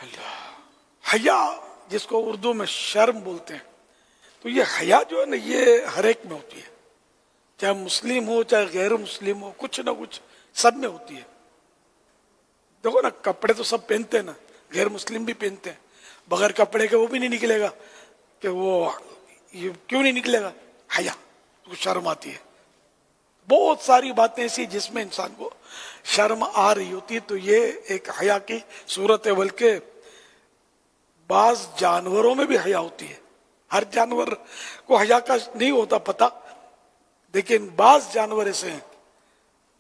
اللہ حیا جس کو اردو میں شرم بولتے ہیں، تو یہ حیا جو ہے نا یہ ہر ایک میں ہوتی ہے، چاہے مسلم ہو چاہے غیر مسلم ہو، کچھ نہ کچھ سب میں ہوتی ہے۔ دیکھو نا کپڑے تو سب پہنتے ہیں نا، غیر مسلم بھی پہنتے ہیں، بغیر کپڑے کے وہ بھی نہیں نکلے گا کہ وہ یہ کیوں نہیں نکلے گا؟ حیا، تو شرم آتی ہے۔ بہت ساری باتیں ایسی جس میں انسان کو شرم آ رہی ہوتی ہے، تو یہ ایک حیا کی صورت ہے۔ بلکہ بعض جانوروں میں بھی حیا ہوتی ہے، ہر جانور کو حیا کا نہیں ہوتا پتہ، لیکن بعض جانور ایسے ہیں،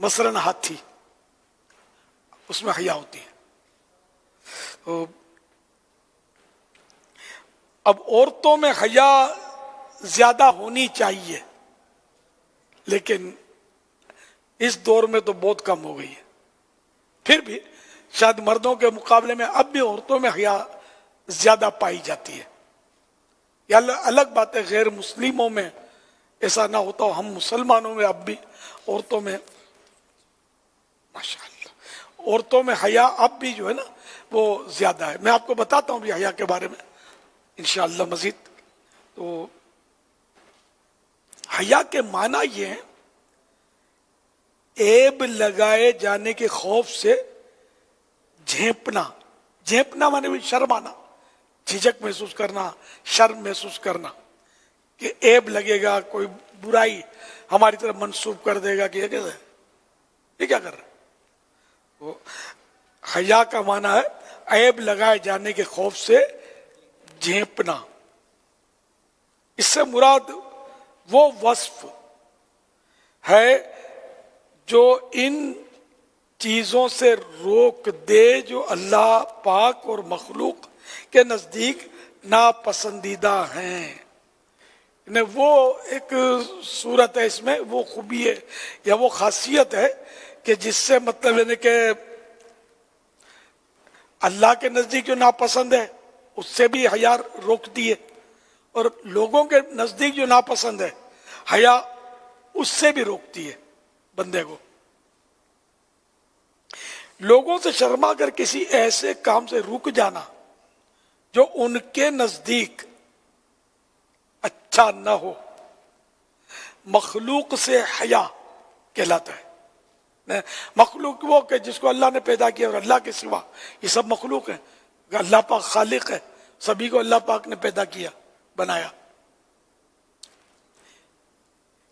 مثلاً ہاتھی، اس میں حیا ہوتی ہے۔ تو اب عورتوں میں حیا زیادہ ہونی چاہیے، لیکن اس دور میں تو بہت کم ہو گئی ہے۔ پھر بھی شاید مردوں کے مقابلے میں اب بھی عورتوں میں حیا زیادہ پائی جاتی ہے۔ یا الگ بات ہے غیر مسلموں میں ایسا نہ ہوتا ہو، ہم مسلمانوں میں اب بھی عورتوں میں ماشاءاللہ عورتوں میں حیا اب بھی جو ہے نا وہ زیادہ ہے۔ میں آپ کو بتاتا ہوں بھی حیا کے بارے میں انشاءاللہ مزید۔ تو حیا کے معنی یہ ہیں عیب لگائے جانے کے خوف سے جھینپنا، جھینپنا مانے بھی شرمانا، جھجک محسوس کرنا، شرم محسوس کرنا کہ عیب لگے گا، کوئی برائی ہماری طرف منسوب کر دے گا کہ یہ کیسے یہ کیا کر رہا ہے۔ وہ حیا کا معنی ہے عیب لگائے جانے کے خوف سے جھینپنا۔ اس سے مراد وہ وصف ہے جو ان چیزوں سے روک دے جو اللہ پاک اور مخلوق کے نزدیک ناپسندیدہ ہیں۔ وہ ایک صورت ہے، اس میں وہ خوبی ہے یا وہ خاصیت ہے کہ جس سے مطلب یعنی کہ اللہ کے نزدیک جو ناپسند ہے اس سے بھی حیا روکتی ہے، اور لوگوں کے نزدیک جو ناپسند ہے حیا اس سے بھی روکتی ہے بندے کو۔ لوگوں سے شرما کر کسی ایسے کام سے رک جانا جو ان کے نزدیک اچھا نہ ہو، مخلوق سے حیا کہلاتا ہے۔ مخلوق وہ کہ جس کو اللہ نے پیدا کیا، اور اللہ کے سوا یہ سب مخلوق ہیں، اللہ پاک خالق ہے، سبھی کو اللہ پاک نے پیدا کیا، بنایا۔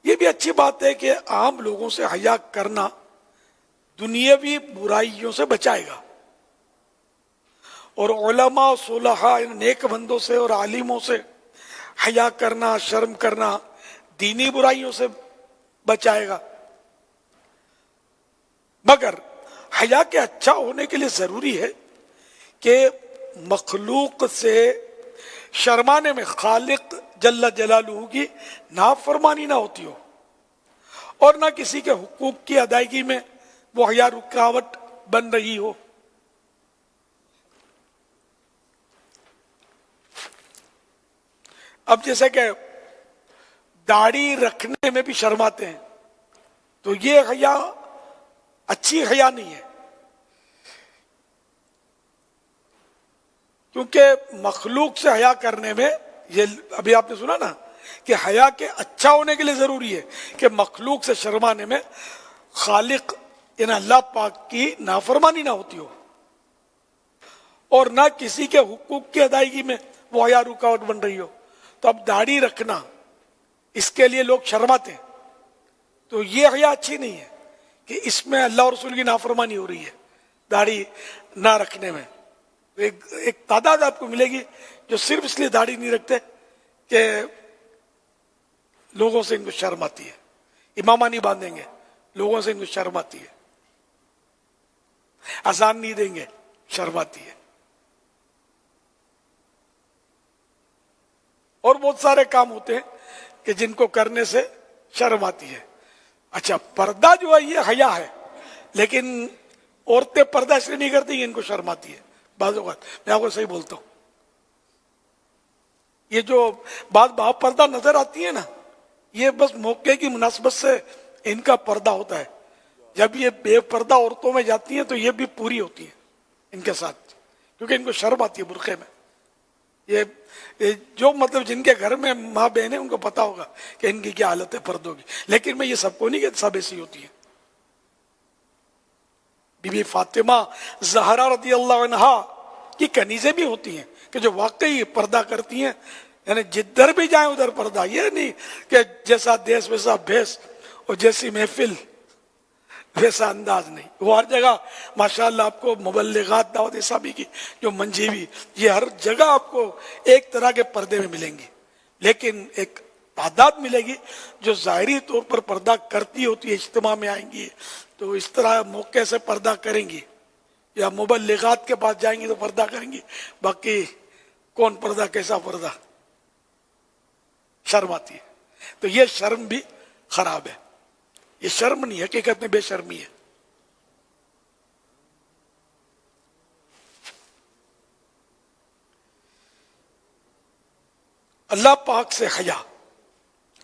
یہ بھی اچھی بات ہے کہ عام لوگوں سے حیا کرنا دنیاوی برائیوں سے بچائے گا، اور علماء و صلحاء نیک بندوں سے اور عالموں سے حیا کرنا، شرم کرنا دینی برائیوں سے بچائے گا۔ مگر حیا کے اچھا ہونے کے لیے ضروری ہے کہ مخلوق سے شرمانے میں خالق جل جلالہ کی نافرمانی نہ ہوتی ہو، اور نہ کسی کے حقوق کی ادائیگی میں وہ حیا رکاوٹ بن رہی ہو۔ اب جیسے کہ داڑھی رکھنے میں بھی شرماتے ہیں، تو یہ حیا اچھی حیا نہیں ہے، کیونکہ مخلوق سے حیا کرنے میں، یہ ابھی آپ نے سنا نا کہ حیا کے اچھا ہونے کے لیے ضروری ہے کہ مخلوق سے شرمانے میں خالق یعنی اللہ پاک کی نافرمانی نہ ہوتی ہو، اور نہ کسی کے حقوق کی ادائیگی میں وہ حیا رکاوٹ بن رہی ہو۔ تو اب داڑھی رکھنا اس کے لیے لوگ شرماتے ہیں، تو یہ حیا اچھی نہیں ہے کہ اس میں اللہ اور رسول کی نافرمانی ہو رہی ہے داڑھی نہ رکھنے میں۔ ایک تعداد آپ کو ملے گی جو صرف اس لیے داڑھی نہیں رکھتے کہ لوگوں سے ان کو شرم آتی ہے، امامہ نہیں باندھیں گے، لوگوں سے ان کو شرم آتی ہے، اذان نہیں دیں گے، شرم آتی ہے، اور بہت سارے کام ہوتے ہیں کہ جن کو کرنے سے شرم آتی ہے۔ اچھا پردہ جو ہے یہ حیا ہے، لیکن عورتیں پردہ اس لیے نہیں کرتی، ان کو شرم آتی ہے بعض اوقات۔ میں آپ کو صحیح بولتا ہوں، یہ جو بعض با پردہ نظر آتی ہے نا، یہ بس موقع کی مناسبت سے ان کا پردہ ہوتا ہے۔ جب یہ بے پردہ عورتوں میں جاتی ہیں تو یہ بھی پوری ہوتی ہے ان کے ساتھ، کیونکہ ان کو شرم آتی ہے برقعے میں. یہ جو مطلب جن کے گھر میں ماں بہن ہیں ان کو پتا ہوگا کہ ان کی کیا حالت ہے پردوں کی. لیکن میں یہ سب کو نہیں کہ سب ایسی ہوتی ہیں. بی بی فاطمہ زہرا رضی اللہ عنہا کی کنیزیں بھی ہوتی ہیں کہ جو واقعی پردہ کرتی ہیں. یعنی جدھر بھی جائیں ادھر پردہ. یہ نہیں کہ جیسا دیس ویسا بھیس اور جیسی محفل ویسا انداز نہیں. وہ ہر جگہ ماشاءاللہ آپ کو مبلغات دعوت اسلامی کی جو منجیوی یہ ہر جگہ آپ کو ایک طرح کے پردے میں ملیں گی. لیکن ایک تعداد ملے گی جو ظاہری طور پر پردہ کرتی ہوتی ہے, اجتماع میں آئیں گی تو اس طرح موقع سے پردہ کریں گی, یا مبلغات کے پاس جائیں گی تو پردہ کریں گی. باقی کون پردہ کیسا پردہ, شرم آتی ہے. تو یہ شرم بھی خراب ہے. یہ شرم نہیں, حقیقت میں بے شرمی ہے. اللہ پاک سے حیا,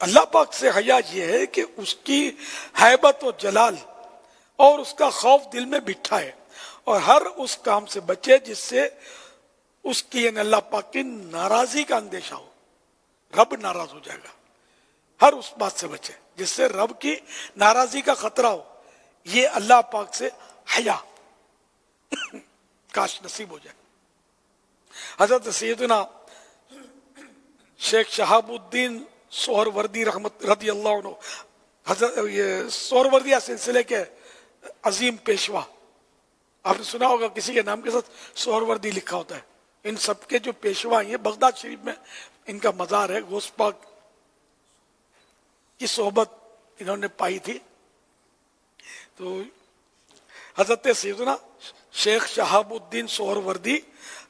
اللہ پاک سے حیا یہ ہے کہ اس کی ہیبت و جلال اور اس کا خوف دل میں بٹھائے اور ہر اس کام سے بچے جس سے اس کی یعنی اللہ پاک کی ناراضی کا اندیشہ ہو. رب ناراض ہو جائے گا. ہر اس بات سے بچے جس سے رب کی ناراضی کا خطرہ ہو. یہ اللہ پاک سے حیا کاش نصیب ہو جائے. حضرت سیدنا شیخ شہاب الدین سہروردی رحمت رضی اللہ عنہ, حضرت یہ سہروردیہ سلسلے کے عظیم پیشوا, آپ نے سنا ہوگا کسی کے نام کے ساتھ سہروردی لکھا ہوتا ہے. ان سب کے جو پیشوا ہیں بغداد شریف میں ان کا مزار ہے. غوث پاک کی صحبت انہوں نے پائی تھی. تو حضرت سیدنا شیخ شہاب الدین سہروردی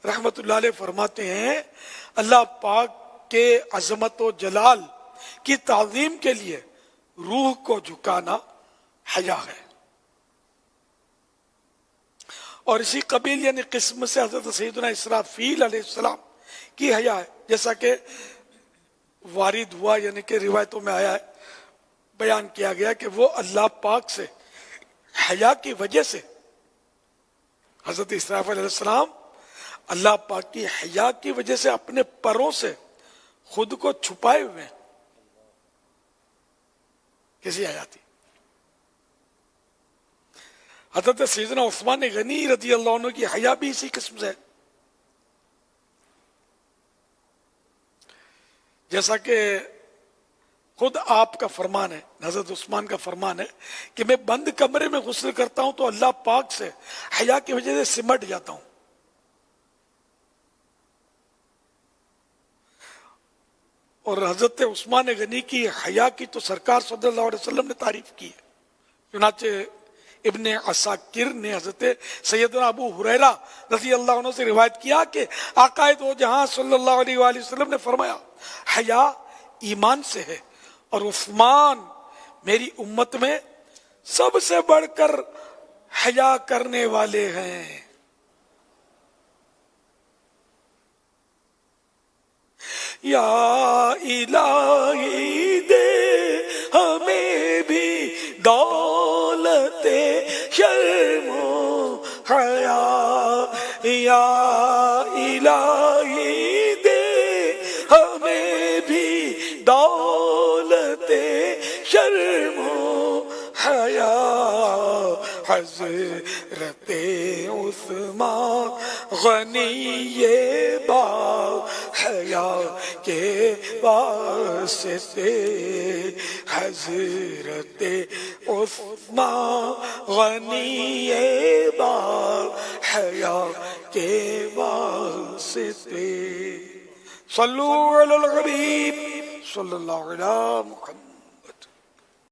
رحمت اللہ علیہ فرماتے ہیں اللہ پاک کے عظمت و جلال کی تعظیم کے لیے روح کو جھکانا حیا ہے. اور اسی قبیل یعنی قسم سے حضرت سیدنا اسرافیل علیہ السلام کی حیا ہے. جیسا کہ وارد ہوا یعنی کہ روایتوں میں آیا ہے, بیان کیا گیا کہ وہ اللہ پاک سے حیا کی وجہ سے, حضرت اسرافیل علیہ السلام اللہ پاک کی حیا کی وجہ سے اپنے پروں سے خود کو چھپائے ہوئے ہیں. کسی حیا تھی. حضرت سیدنا عثمان غنی رضی اللہ عنہ کی حیا بھی اسی قسم سے ہے. جیسا کہ خود آپ کا فرمان ہے, حضرت عثمان کا فرمان ہے کہ میں بند کمرے میں غسل کرتا ہوں تو اللہ پاک سے حیا کی وجہ سے سمٹ جاتا ہوں. اور حضرت عثمان غنی کی حیا کی تو سرکار صلی اللہ علیہ وسلم نے تعریف کی ہے. چنانچہ ابن عساکر نے حضرت سیدنا ابو ہریرہ رضی اللہ عنہ سے روایت کیا کہ آقا دو جہاں صلی اللہ علیہ وآلہ وسلم نے فرمایا حیا ایمان سے ہے اور عثمان میری امت میں سب سے بڑھ کر حیا کرنے والے ہیں. یا الہی دے ہمیں بھی دولت شرم و حیا, یا الہی دے ہمیں بھی دولت شرم و حیا. حضرت عثمان غنی با حیا کے واسطے, حضرت عثمان غنی با حیا کے واسطے. صلو علی الحبیب صلی اللہ علیہ محمد.